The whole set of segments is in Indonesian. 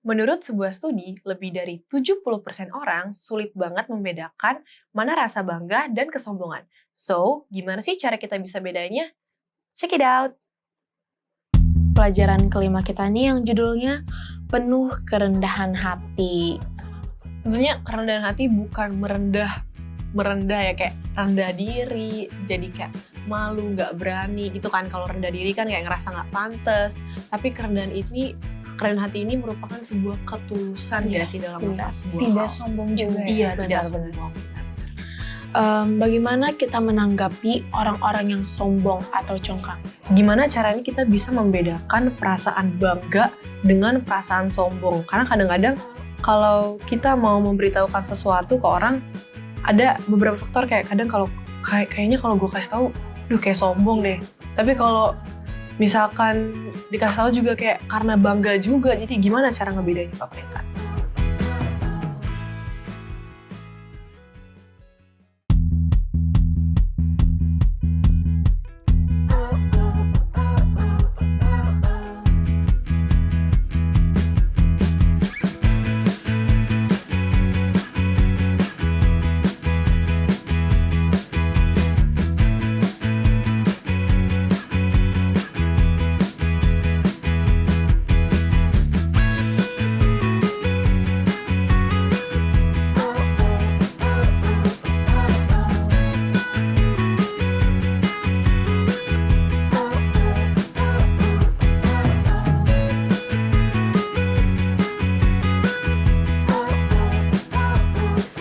Menurut sebuah studi, lebih dari 70% orang sulit banget membedakan mana rasa bangga dan kesombongan. So, gimana sih cara kita bisa bedanya? Check it out! Pelajaran kelima kita nih yang judulnya Penuh Kerendahan Hati. Tentunya kerendahan hati bukan merendah ya, kayak rendah diri, jadi kayak malu, nggak berani gitu kan. Kalau rendah diri kan kayak ngerasa nggak pantas. Tapi kerendahan hati ini merupakan sebuah ketulusan ya sih dalam melakukan sebuah Tidak hal. sombong juga Iya, ya. tidak benar-benar. sombong. Bagaimana kita menanggapi orang-orang yang sombong atau congkak? Gimana caranya kita bisa membedakan perasaan bangga dengan perasaan sombong? Karena kadang-kadang kalau kita mau memberitahukan sesuatu ke orang, ada beberapa faktor kayak kadang kayaknya kalau gue kasih tahu, duh kayak sombong deh. Tapi kalau misalkan dikasih tahu juga kayak karena bangga juga. Jadi gimana cara ngebedain Pak Prita?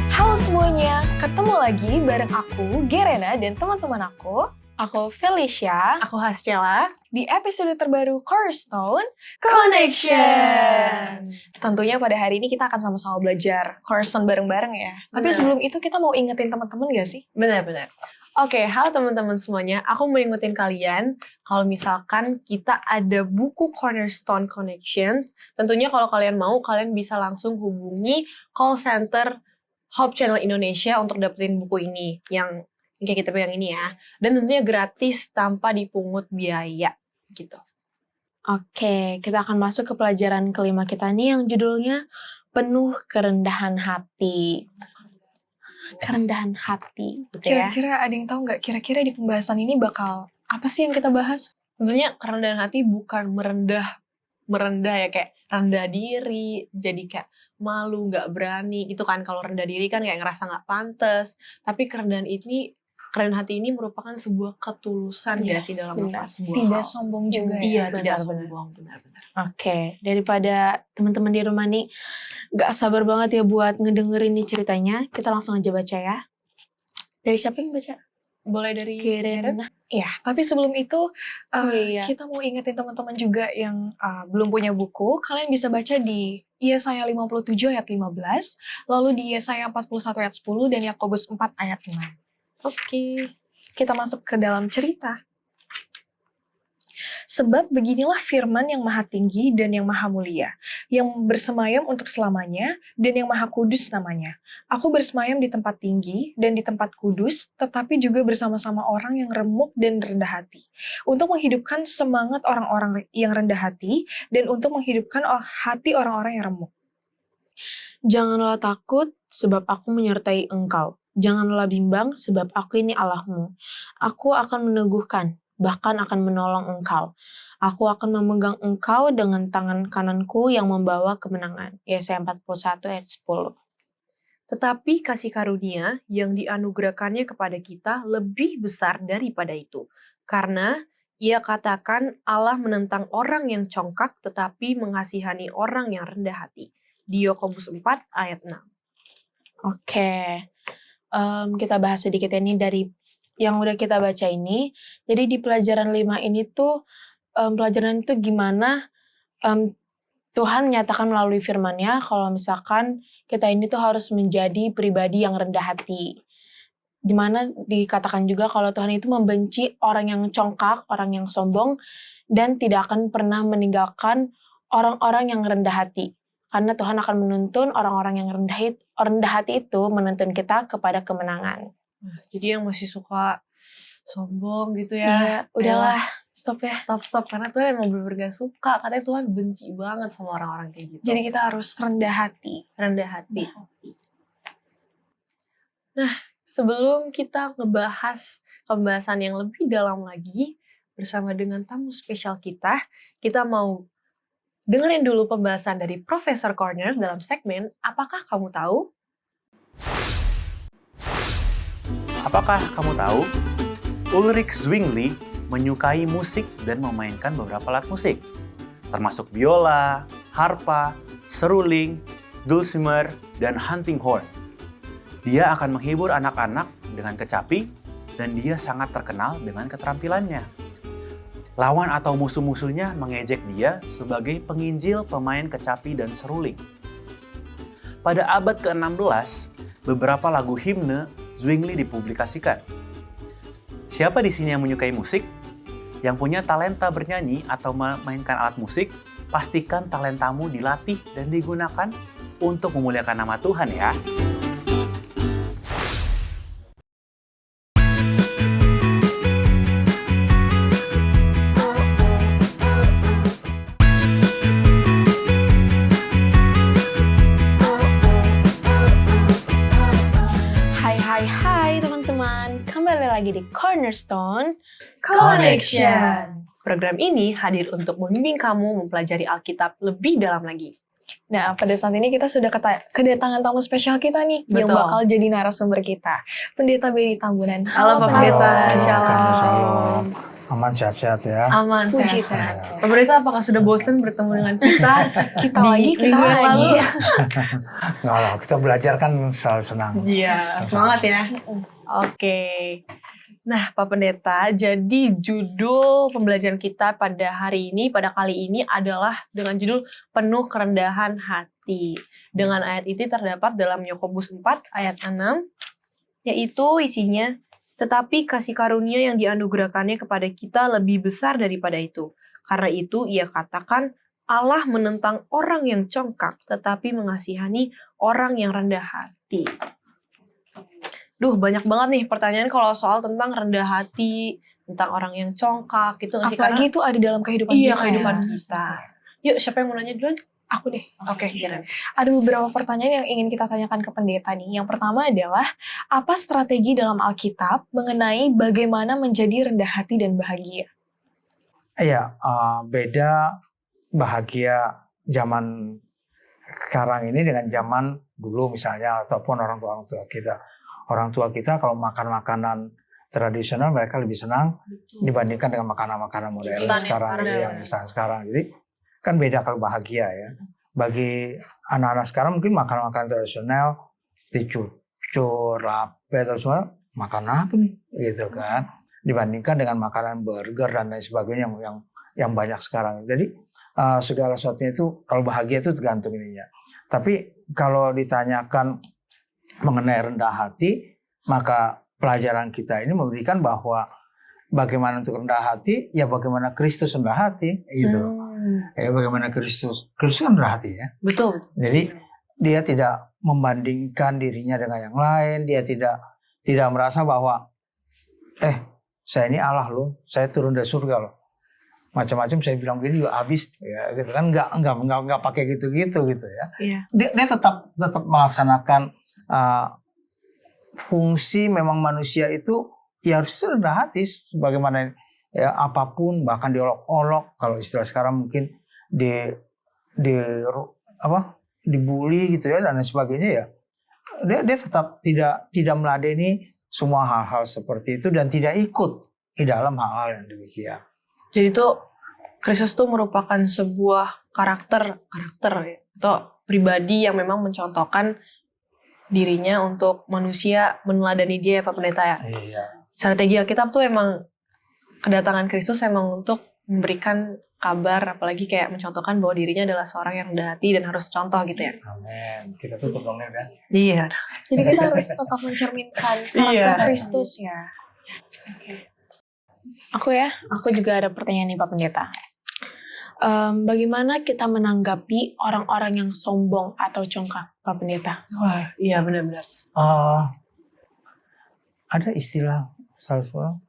Halo semuanya, ketemu lagi bareng aku, Gerena, dan teman-teman aku Aku Felicia. Aku Hascela. di episode terbaru Cornerstone Connection. Tentunya pada hari ini kita akan sama-sama belajar Cornerstone bareng-bareng ya. Tapi Benar. sebelum itu kita mau ingetin teman-teman gak sih? Benar-benar. Oke, halo teman-teman semuanya. Aku mau ingetin kalian kalau misalkan kita ada buku Cornerstone Connection. Tentunya kalau kalian mau, kalian bisa langsung hubungi call center Hope Channel Indonesia untuk dapetin buku ini. Yang kayak kita pegang ini ya. Dan tentunya gratis tanpa dipungut biaya gitu. Oke, kita akan masuk ke pelajaran kelima kita nih yang judulnya Penuh Kerendahan Hati. Kerendahan hati, gitu ya. Kira-kira ada yang tahu nggak? Kira-kira di pembahasan ini bakal apa sih yang kita bahas? Tentunya kerendahan hati bukan merendah ya, kayak rendah diri, jadi kayak malu, nggak berani gitu kan. Kalau rendah diri kan kayak ngerasa nggak pantas. Tapi kerendahan hati ini merupakan sebuah ketulusan ya sih dalam melakukan sebuah Tidak hal. sombong juga Iya, ya. tidak benar-benar. sombong, benar-benar. Oke, daripada teman-teman di rumah nih gak sabar banget ya buat ngedengerin nih ceritanya, kita langsung aja baca ya. Dari siapa yang baca? Boleh dari Gerena. Iya, tapi sebelum itu Iya. kita mau ingetin teman-teman juga yang belum punya buku, kalian bisa baca di Yesaya 57 ayat 15, lalu di Yesaya 41 ayat 10, dan Yakobus 4 ayat 6. Oke. Kita masuk ke dalam cerita. Sebab beginilah firman yang maha tinggi dan yang maha mulia, yang bersemayam untuk selamanya dan yang maha kudus namanya. Aku bersemayam di tempat tinggi dan di tempat kudus, tetapi juga bersama-sama orang yang remuk dan rendah hati, untuk menghidupkan semangat orang-orang yang rendah hati dan untuk menghidupkan hati orang-orang yang remuk. Janganlah takut, sebab aku menyertai engkau. Janganlah bimbang, sebab aku ini Allahmu. Aku akan meneguhkan, bahkan akan menolong engkau. Aku akan memegang engkau dengan tangan kananku yang membawa kemenangan. Yesaya 41 ayat 10. Tetapi kasih karunia yang dianugerahkannya kepada kita lebih besar daripada itu. Karena ia katakan Allah menentang orang yang congkak tetapi mengasihani orang yang rendah hati. Di Yakobus 4 ayat 6. Oke, kita bahas sedikit ini dari yang udah kita baca ini. Jadi di pelajaran 5 ini tuh, pelajaran itu gimana Tuhan menyatakan melalui firman-Nya kalau misalkan kita ini tuh harus menjadi pribadi yang rendah hati. Dimana dikatakan juga kalau Tuhan itu membenci orang yang congkak, orang yang sombong, dan tidak akan pernah meninggalkan orang-orang yang rendah hati. Karena Tuhan akan menuntun orang-orang yang rendah hati itu menuntun kita kepada kemenangan. Jadi yang masih suka sombong gitu ya. Iya, udahlah. Stop ya. Stop karena Tuhan emang bener-bener gak suka. Katanya Tuhan benci banget sama orang-orang kayak gitu. Jadi kita harus rendah hati. rendah hati. Nah, sebelum kita ngebahas pembahasan yang lebih dalam lagi bersama dengan tamu spesial kita mau dengerin dulu pembahasan dari Profesor Corner dalam segmen Apakah Kamu Tahu? Apakah kamu tahu? Ulrich Zwingli menyukai musik dan memainkan beberapa alat musik, termasuk biola, harpa, seruling, dulcimer, dan hunting horn. Dia akan menghibur anak-anak dengan kecapi, dan dia sangat terkenal dengan keterampilannya. Lawan atau musuh-musuhnya mengejek dia sebagai penginjil pemain kecapi dan seruling. Pada abad ke-16, beberapa lagu himne Zwingli dipublikasikan. Siapa di sini yang menyukai musik? Yang punya talenta bernyanyi atau memainkan alat musik, pastikan talentamu dilatih dan digunakan untuk memuliakan nama Tuhan ya. Hai teman-teman, kembali lagi di Cornerstone Connection. Program ini hadir untuk membimbing kamu mempelajari Alkitab lebih dalam lagi. Nah, pada saat ini kita sudah kedatangan tamu spesial kita nih, yang Betul. bakal jadi narasumber kita. Pendeta Benny Tambunan. Halo, Pak Pendeta. Shalom. Shalom. Aman sehat-sehat ya. Aman, Puji sehat. Tuhan. Pemerintah apakah sudah bosan bertemu dengan kita? Kita di lagi, kita minggu yang lagi. lalu? Nggak lah, kita belajar kan selalu senang. Iya, semangat ya. Oke. Nah, Pak Pendeta, jadi judul pembelajaran kita pada hari ini, pada kali ini adalah dengan judul Penuh Kerendahan Hati. Dengan ayat ini terdapat dalam Yakobus 4 ayat 6, yaitu isinya, tetapi kasih karunia yang dianugerahkannya kepada kita lebih besar daripada itu. Karena itu ia katakan, Allah menentang orang yang congkak, tetapi mengasihani orang yang rendah hati. Duh, banyak banget nih pertanyaan kalau soal tentang rendah hati, tentang orang yang congkak, gitu nggak sih? Apalagi itu ada dalam kehidupan Iya, kita. kehidupan ya. kita. Yuk, siapa yang mau nanya duluan? Aku deh. Oke, Kiran. Ada beberapa pertanyaan yang ingin kita tanyakan ke pendeta nih. Yang pertama adalah, apa strategi dalam Alkitab mengenai bagaimana menjadi rendah hati dan bahagia? Iya, beda bahagia zaman sekarang ini dengan zaman dulu misalnya, ataupun orang tua kita. Orang tua kita kalau makan makanan tradisional mereka lebih senang dibandingkan dengan makanan-makanan modern Instan sekarang, yang instan sekarang. Jadi kan beda kalau bahagia ya. Bagi anak-anak sekarang mungkin makan-makanan tradisional seperti cucur, lape, atau semua makan apa nih gitu kan. Dibandingkan dengan makanan burger dan lain sebagainya yang banyak sekarang. Jadi segala sesuatunya itu kalau bahagia itu tergantung ininya. Tapi kalau ditanyakan mengenai rendah hati, maka pelajaran kita ini memberikan bahwa bagaimana untuk rendah hati, ya bagaimana Kristus rendah hati, gitu. Ya bagaimana Kristus kan rendah hati ya. Betul. Jadi dia tidak membandingkan dirinya dengan yang lain, dia tidak merasa bahwa saya ini Allah loh, saya turun dari surga loh. Macam-macam saya bilang gini juga habis ya gitu kan, enggak pakai gitu-gitu gitu ya. Iya. Dia tetap melaksanakan fungsi memang manusia itu ya harus rendah hati sebagaimana ya apapun, bahkan diolok-olok, kalau istilah sekarang mungkin dibully gitu ya dan lain sebagainya ya. Dia tetap tidak meladeni semua hal-hal seperti itu dan tidak ikut di dalam hal-hal yang demikian. Jadi tuh Kristus tuh merupakan sebuah karakter ya, atau pribadi yang memang mencontohkan dirinya untuk manusia meneladani dia ya Pak Pendeta ya. Iya. Strategi Alkitab tuh emang kedatangan Kristus emang untuk memberikan kabar, apalagi kayak mencontohkan bahwa dirinya adalah seorang yang rendah hati dan harus contoh gitu ya. Amin. Kita tutup dong ya. Iya. Jadi kita harus tetap mencerminkan karakter Iya. Kristus ya. Aku juga ada pertanyaan nih Pak Pendeta. Bagaimana kita menanggapi orang-orang yang sombong atau congkak, Pak Pendeta? Wah, iya benar-benar. Ada istilah salah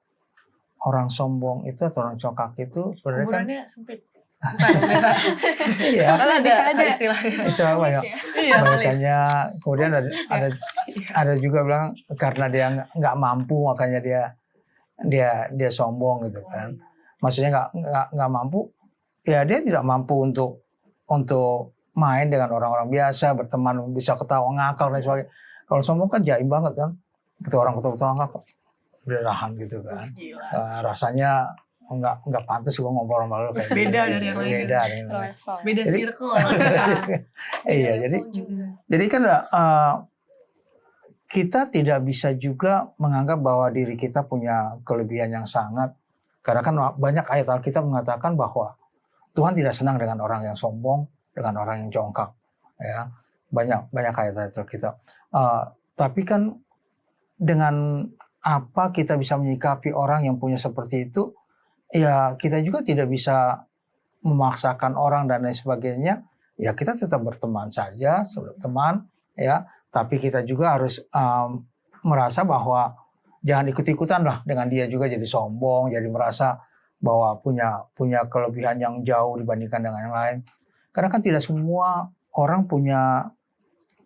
orang sombong itu atau orang congkak itu sebenarnya kan Kuburannya sempit. Bukan. iya Kan ada Ada. istilahnya. istilah banyak Iya, banyakannya kemudian ada juga bilang karena dia nggak mampu makanya dia sombong gitu kan. Maksudnya nggak mampu, ya dia tidak mampu untuk main dengan orang-orang biasa, berteman, bisa ketawa ngakak dan sebagainya. Kalau sombong kan jaim banget kan, ketika orang ketawa ngakak berahan gitu kan. Rasanya nggak pantas gua ngobrol sama lu kayak Beda gini. dari yang lain. Beda dari yang lain. Level. Beda Jadi- circle. Iya, jadi kan kita tidak bisa juga menganggap bahwa diri kita punya kelebihan yang sangat, karena kan banyak ayat Alkitab mengatakan bahwa Tuhan tidak senang dengan orang yang sombong, dengan orang yang jongkak, ya banyak ayat Alkitab. Tapi kan dengan apa kita bisa menyikapi orang yang punya seperti itu, ya kita juga tidak bisa memaksakan orang dan lain sebagainya. Ya kita tetap berteman saja, teman, ya. Tapi kita juga harus merasa bahwa jangan ikut-ikutan lah dengan dia juga jadi sombong, jadi merasa bahwa punya kelebihan yang jauh dibandingkan dengan yang lain. Karena kan tidak semua orang punya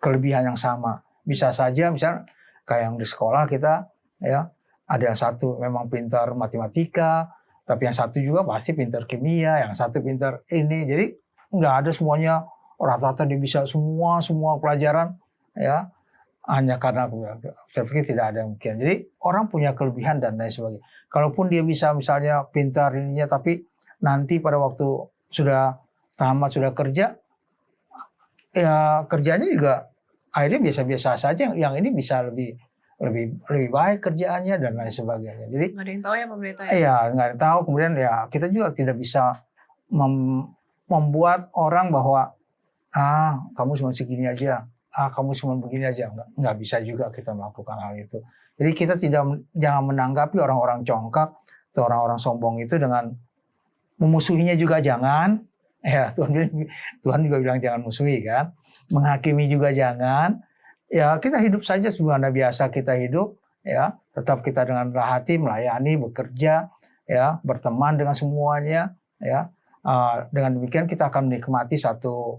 kelebihan yang sama. Bisa saja misal kayak yang di sekolah kita, ya ada yang satu memang pintar matematika, tapi yang satu juga pasti pintar kimia, yang satu pintar ini. Jadi nggak ada semuanya rata-rata dia bisa semua pelajaran, ya hanya karena saya pikir tidak ada yang mungkin. Jadi orang punya kelebihan dan lain sebagainya. Kalaupun dia bisa misalnya pintar ininya, tapi nanti pada waktu sudah tamat, sudah kerja, ya kerjanya juga akhirnya biasa-biasa saja. Yang ini bisa lebih baik kerjaannya dan lain sebagainya. Jadi Nggak ada yang tahu ya pemerintah ya. iya, nggak ada yang tahu. Kemudian ya kita juga tidak bisa membuat orang bahwa kamu cuma segini aja, kamu cuma begini aja. Nggak bisa juga kita melakukan hal itu. Jadi kita jangan menanggapi orang-orang congkak atau orang-orang sombong itu dengan memusuhinya juga jangan. Ya Tuhan juga bilang jangan musuhi kan. Menghakimi juga jangan. Ya kita hidup saja sebagaimana biasa kita hidup. Ya tetap kita dengan hati melayani, bekerja, ya berteman dengan semuanya. Ya dengan demikian kita akan menikmati satu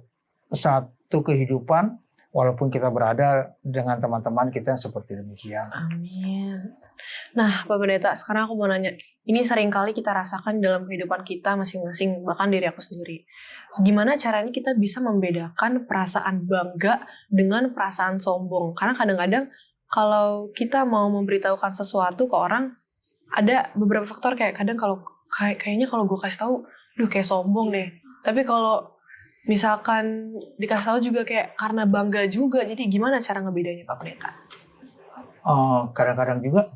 kehidupan walaupun kita berada dengan teman-teman kita yang seperti demikian. Amin. Nah, Pak Pendeta, sekarang aku mau nanya. Ini sering kali kita rasakan dalam kehidupan kita masing-masing, bahkan diri aku sendiri. Gimana caranya kita bisa membedakan perasaan bangga dengan perasaan sombong? Karena kadang-kadang kalau kita mau memberitahukan sesuatu ke orang, ada beberapa faktor kayak kadang kayaknya kalau gue kasih tahu, kayak sombong deh. Tapi kalau misalkan dikasih tahu juga kayak karena bangga juga. Jadi gimana cara ngebedanya Pak Pendeta? Kadang-kadang juga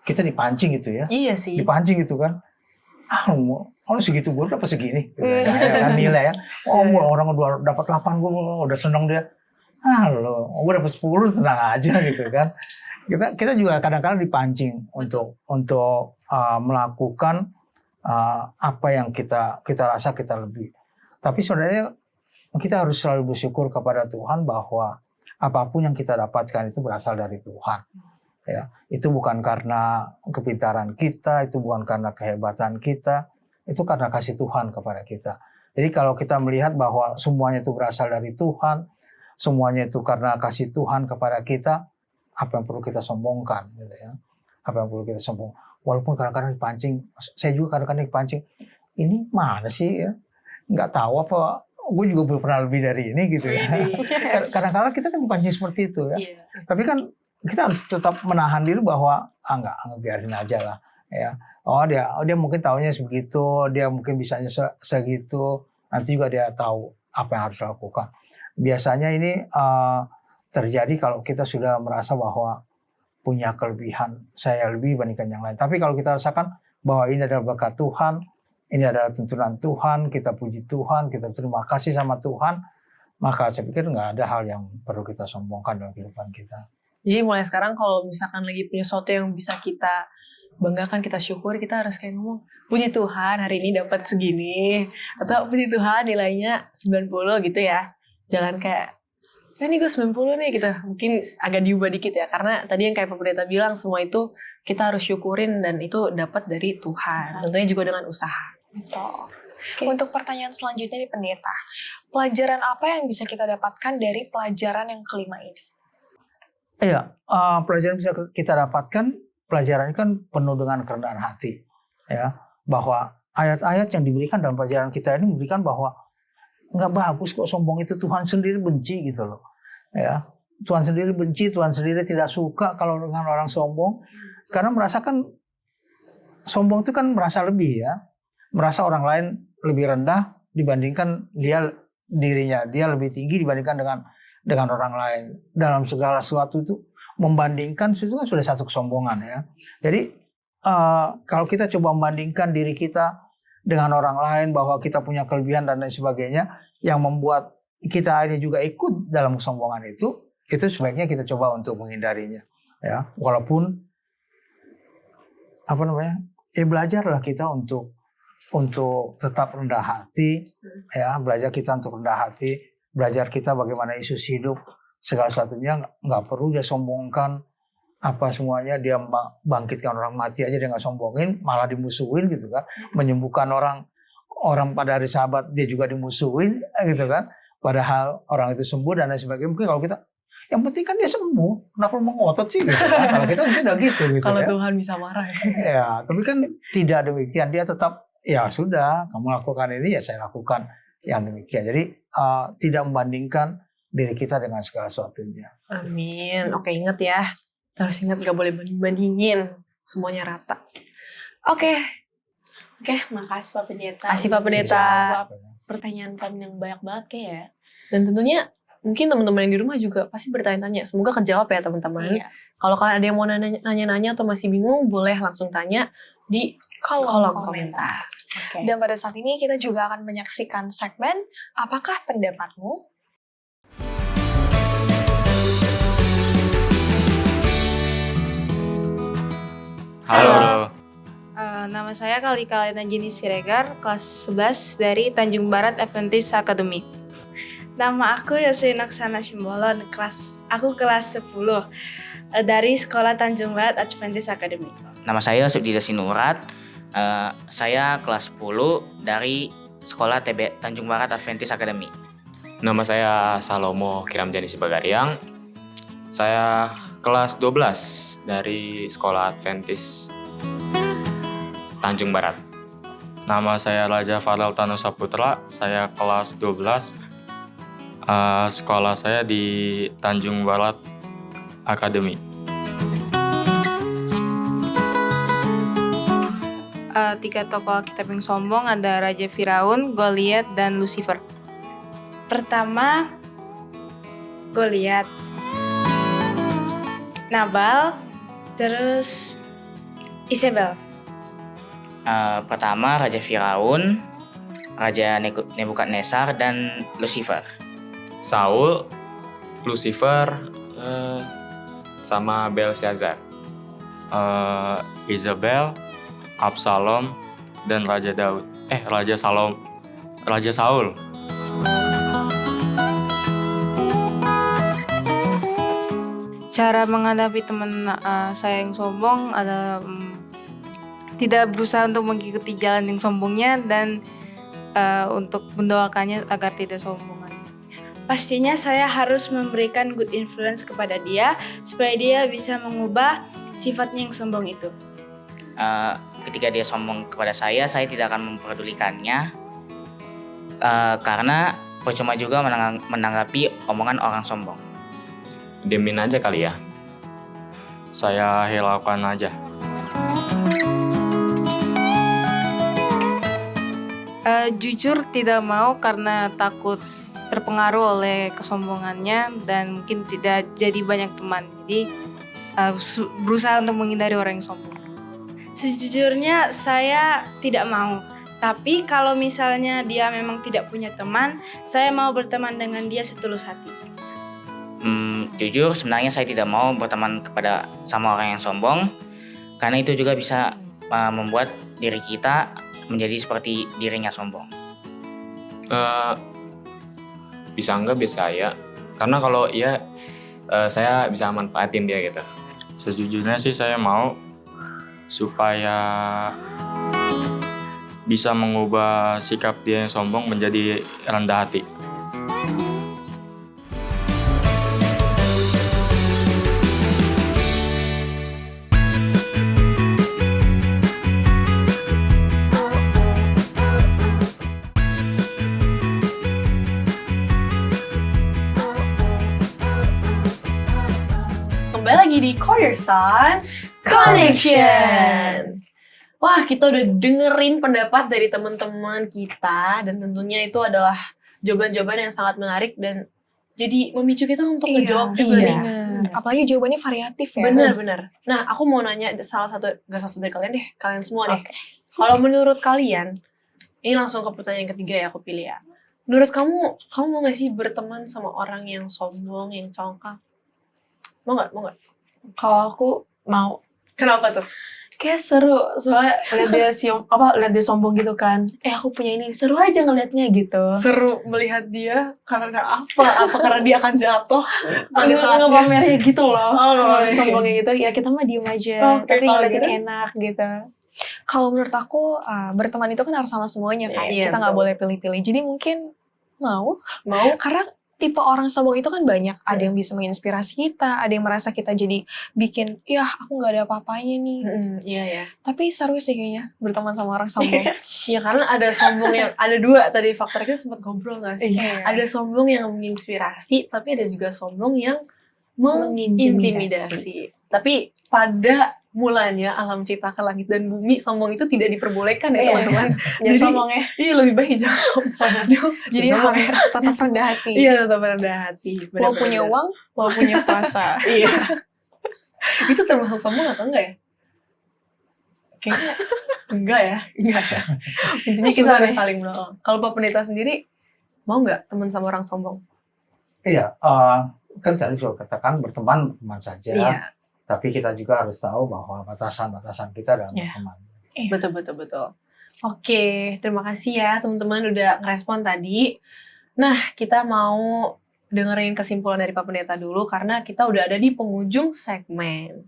kita dipancing gitu ya. Iya sih. Dipancing gitu kan. Kalau segitu gue dapat segini. Kan nilai ya. Orang udah dapat 8 gue udah seneng dia. Gue dapat 10 tenang aja gitu kan. Kita juga kadang-kadang dipancing untuk melakukan apa yang kita rasa kita lebih. Tapi sebenarnya kita harus selalu bersyukur kepada Tuhan bahwa apapun yang kita dapatkan itu berasal dari Tuhan. Ya, itu bukan karena kepintaran kita, itu bukan karena kehebatan kita, itu karena kasih Tuhan kepada kita. Jadi kalau kita melihat bahwa semuanya itu berasal dari Tuhan, semuanya itu karena kasih Tuhan kepada kita, apa yang perlu kita sombongkan, gitu ya? Apa yang perlu kita sombong? Walaupun kadang-kadang dipancing, saya juga kadang-kadang dipancing. Ini mana sih ya? Nggak tahu apa? Gue juga belum pernah lebih dari ini gitu ya. Kadang-kadang kita kan dipancing seperti itu ya. Iya. Tapi kan kita harus tetap menahan diri bahwa enggak biarin aja lah ya. Dia mungkin taunya segitu, dia mungkin bisanya segitu. Nanti juga dia tahu apa yang harus dilakukan. Biasanya ini terjadi kalau kita sudah merasa bahwa punya kelebihan, saya lebih bandingkan yang lain. Tapi kalau kita rasakan bahwa ini adalah berkat Tuhan, ini adalah tuntunan Tuhan, kita puji Tuhan, kita terima kasih sama Tuhan, maka saya pikir nggak ada hal yang perlu kita sombongkan dalam kehidupan kita. Jadi mulai sekarang kalau misalkan lagi punya sesuatu yang bisa kita banggakan, kita syukuri, kita harus kayak ngomong, puji Tuhan hari ini dapat segini. Atau puji Tuhan nilainya 90 gitu ya. Jangan kayak Ini gue 90 nih gitu. Mungkin agak diubah dikit ya. Karena tadi yang kayak Pak Pendeta bilang, semua itu kita harus syukurin dan itu dapat dari Tuhan. Tentunya juga dengan usaha. Betul. Untuk pertanyaan selanjutnya nih Pendeta, pelajaran apa yang bisa kita dapatkan dari pelajaran yang kelima ini? Iya, pelajaran bisa kita dapatkan, pelajaran ini kan penuh dengan kerendahan hati. Ya, bahwa ayat-ayat yang diberikan dalam pelajaran kita ini memberikan bahwa nggak bagus kok sombong itu, Tuhan sendiri benci gitu loh. Ya, Tuhan sendiri benci, Tuhan sendiri tidak suka kalau dengan orang sombong, karena merasakan sombong itu kan merasa lebih ya, merasa orang lain lebih rendah dibandingkan dirinya, dia lebih tinggi dibandingkan dengan orang lain. Dalam segala sesuatu itu membandingkan itu kan sudah satu kesombongan ya. Jadi kalau kita coba membandingkan diri kita dengan orang lain bahwa kita punya kelebihan dan lain sebagainya yang membuat kita ini juga ikut dalam kesombongan itu sebaiknya kita coba untuk menghindarinya ya. Walaupun belajarlah kita untuk tetap rendah hati ya, belajar kita untuk rendah hati, belajar kita bagaimana Yesus hidup, segala sesuatunya nggak perlu dia sombongkan apa semuanya, dia bangkitkan orang mati aja dia nggak sombongin, malah dimusuhin gitu kan, menyembuhkan orang pada hari Sabat dia juga dimusuhin gitu kan, padahal orang itu sembuh dan lain sebagainya. Mungkin kalau kita yang penting kan dia sembuh, kenapa mengotot sih gitu kan? Kalau kita mungkin udah gitu Kalau ya. Tuhan bisa marah ya. Ya, tapi kan tidak demikian, dia tetap ya sudah, kamu lakukan ini ya saya lakukan yang demikian. Jadi tidak membandingkan diri kita dengan segala sesuatunya. Amin. Oke, ingat ya. Harus ingat gak boleh banding-bandingin. Semuanya rata. Oke, Makasih Pak Pendeta. kasih Pak Pendeta. Jawab pertanyaan kami yang banyak banget kayak ya. Dan tentunya mungkin teman-teman yang di rumah juga pasti bertanya-tanya. Semoga kejawab ya teman-teman. Iya. Kalau kalian ada yang mau nanya-nanya atau masih bingung, boleh langsung tanya di kolom komentar. Oke. Dan pada saat ini kita juga akan menyaksikan segmen Apakah Pendapatmu? Halo. Nama saya Kalika Najini Siregar, kelas 11 dari Tanjung Barat Adventist Academy. Nama aku Yosri Noksana Simbolon, aku kelas 10 dari Sekolah Tanjung Barat Adventist Academy. Nama saya Subdida Sinurat, saya kelas 10 dari Sekolah TB Tanjung Barat Adventist Academy. Nama saya Salomo Kiramjani Sibagariang. Saya kelas 12 dari Sekolah Adventist Tanjung Barat. Nama saya Raja Farel Tano Saputra, saya kelas 12. Sekolah saya di Tanjung Barat Academy. Tiga tokoh Alkitab yang sombong ada Raja Firaun, Goliat, dan Lucifer. Pertama, Goliat, Nabal, terus Isabel. Pertama Raja Firaun, Raja Nebukadnezar, dan Lucifer. Saul, Lucifer, sama Belshazzar. Isabel, Absalom, dan Raja Saul. Cara menghadapi teman saya yang sombong adalah tidak berusaha untuk mengikuti jalan yang sombongnya dan untuk mendoakannya agar tidak sombong. Pastinya saya harus memberikan good influence kepada dia supaya dia bisa mengubah sifatnya yang sombong itu. Ketika dia sombong kepada saya tidak akan memperdulikannya karena percuma juga menanggapi omongan orang sombong. Diemin aja kali ya. Saya hiraukan aja. Jujur tidak mau karena takut terpengaruh oleh kesombongannya dan mungkin tidak jadi banyak teman. Jadi berusaha untuk menghindari orang yang sombong. Sejujurnya saya tidak mau. Tapi kalau misalnya dia memang tidak punya teman, saya mau berteman dengan dia setulus hati. Jujur sebenarnya saya tidak mau berteman sama orang yang sombong karena itu juga bisa membuat diri kita menjadi seperti dirinya sombong. Bisa enggak biasa ya Karena kalau iya, saya bisa manfaatin dia gitu. Sejujurnya sih saya mau supaya bisa mengubah sikap dia yang sombong menjadi rendah hati. Kembali lagi di Cornerstone Connection. Wah, kita udah dengerin pendapat dari teman-teman kita dan tentunya itu adalah jawaban-jawaban yang sangat menarik dan jadi memicu kita untuk ngejawab juga nih. Apalagi jawabannya variatif ya. Bener-bener. Nah, aku mau nanya gak salah satu dari kalian deh, kalian semua deh. Kalau menurut kalian, ini langsung ke pertanyaan ketiga ya aku pilih ya. Menurut kamu mau gak sih berteman sama orang yang sombong, yang congkak? Mau gak? Kalau aku mau. Kenapa tuh? Kayak seru, soalnya lihat dia sombong gitu kan. Aku punya ini, seru aja ngelihatnya gitu. Seru melihat dia karena apa? Apa karena dia akan jatuh pada saatnya? Ngepamernya gitu loh. Oh, Sombongnya gitu, ya kita mah diem aja. Oke, Tapi kalau ngeliatin gitu? enak gitu. Kalau menurut aku berteman itu kan harus sama semuanya kan. Iya, Kita nggak betul. boleh pilih-pilih. Jadi mungkin mau Mau? karena tipe orang sombong itu kan banyak. Ada yang bisa menginspirasi kita, ada yang merasa kita jadi bikin, ya aku nggak ada apa-apanya nih. Iya ya. Tapi seru sih kayaknya berteman sama orang sombong. Ya karena ada sombong yang ada dua tadi faktor kita sempat ngobrol nggak sih? Iya. Ada sombong yang menginspirasi, tapi ada juga sombong yang Mengintimidasi. mengintimidasi. Tapi pada mulanya alam ciptakan langit dan bumi, sombong itu tidak diperbolehkan ya Iya. teman-teman. Jangan sombong ya. Iya lebih baik jangan sombong. Aduh, Jadi sombong harus ya. tetap rendah hati. Iya tetap rendah hati. Mau Benar-benar. punya uang, mau punya kuasa. Iya. Itu termasuk sombong atau enggak ya? Kayaknya enggak ya. Intinya kita Susah harus nih. saling menolong. Kalau Pak Pendeta sendiri, mau nggak teman sama orang sombong? Iya, kan tadi sudah katakan berteman saja. Iya. Tapi kita juga harus tahu bahwa batasan-batasan kita dalam Iya. berteman. Betul. Oke, terima kasih ya teman-teman udah ngerespon tadi. Nah, kita mau dengerin kesimpulan dari Pak Pendeta dulu karena kita udah ada di penghujung segmen.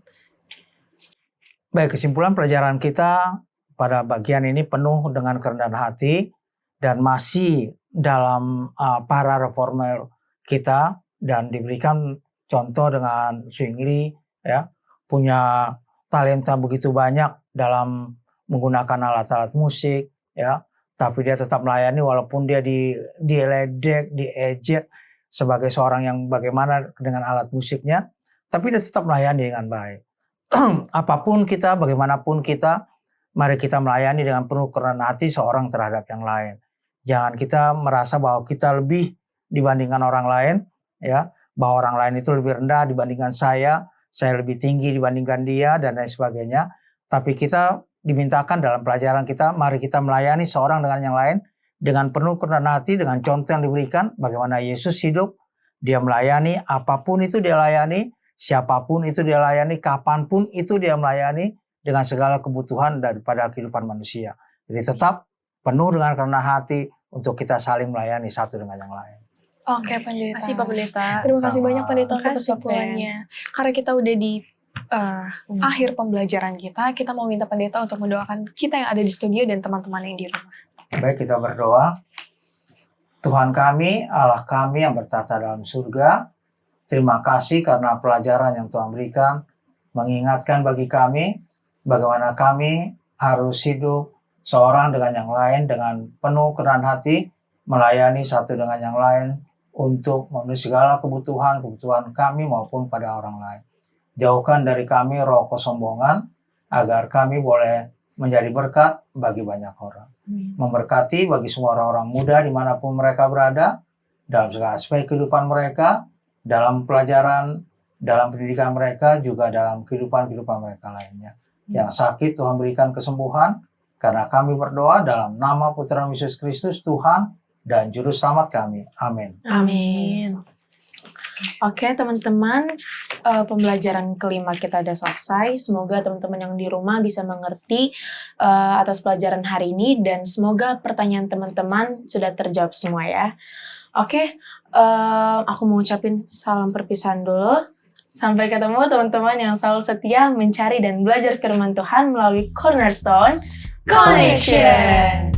Baik, kesimpulan pelajaran kita pada bagian ini penuh dengan kerendahan hati dan masih dalam para reformer kita dan diberikan contoh dengan Zwingli ya, punya talenta begitu banyak dalam menggunakan alat-alat musik ya, tapi dia tetap melayani walaupun dia diledek, diejek sebagai seorang yang bagaimana dengan alat musiknya, tapi dia tetap melayani dengan baik. Apapun kita, bagaimanapun kita, mari kita melayani dengan penuh kerendahan hati seorang terhadap yang lain. Jangan kita merasa bahwa kita lebih dibandingkan orang lain, ya, bahwa orang lain itu lebih rendah dibandingkan saya lebih tinggi dibandingkan dia dan lain sebagainya. Tapi kita dimintakan dalam pelajaran kita, mari kita melayani seorang dengan yang lain dengan penuh kerendahan hati, dengan contoh yang diberikan bagaimana Yesus hidup. Dia melayani, apapun itu dia layani, siapapun itu dia layani, kapanpun itu dia melayani dengan segala kebutuhan daripada kehidupan manusia. Jadi tetap penuh dengan kerendahan hati untuk kita saling melayani satu dengan yang lain. Oke, Terima Pendeta. kasih Pak Pendeta. Terima kasih Sama. banyak Pendeta untuk Makasih, kesimpulannya. Karena kita udah di akhir pembelajaran kita mau minta Pendeta untuk mendoakan kita yang ada di studio dan teman-teman yang di rumah. Baik, kita berdoa. Tuhan kami, Allah kami yang bertata dalam surga, terima kasih karena pelajaran yang Tuhan berikan mengingatkan bagi kami bagaimana kami harus hidup seorang dengan yang lain dengan penuh kerendahan hati, melayani satu dengan yang lain untuk memenuhi segala kebutuhan kami maupun pada orang lain. Jauhkan dari kami roh kesombongan agar kami boleh menjadi berkat bagi banyak orang. Memberkati bagi semua orang-orang muda dimanapun mereka berada, dalam segala aspek kehidupan mereka, dalam pelajaran, dalam pendidikan mereka, juga dalam kehidupan mereka lainnya. Yang sakit Tuhan berikan kesembuhan, karena kami berdoa dalam nama Putra Yesus Kristus Tuhan dan Juru Selamat kami. Amin. Amin. Oke teman-teman, pembelajaran kelima kita udah selesai. Semoga teman-teman yang di rumah bisa mengerti atas pelajaran hari ini dan semoga pertanyaan teman-teman sudah terjawab semua ya. Oke, aku mau ucapin salam perpisahan dulu. Sampai ketemu teman-teman yang selalu setia mencari dan belajar firman Tuhan melalui Cornerstone Connection.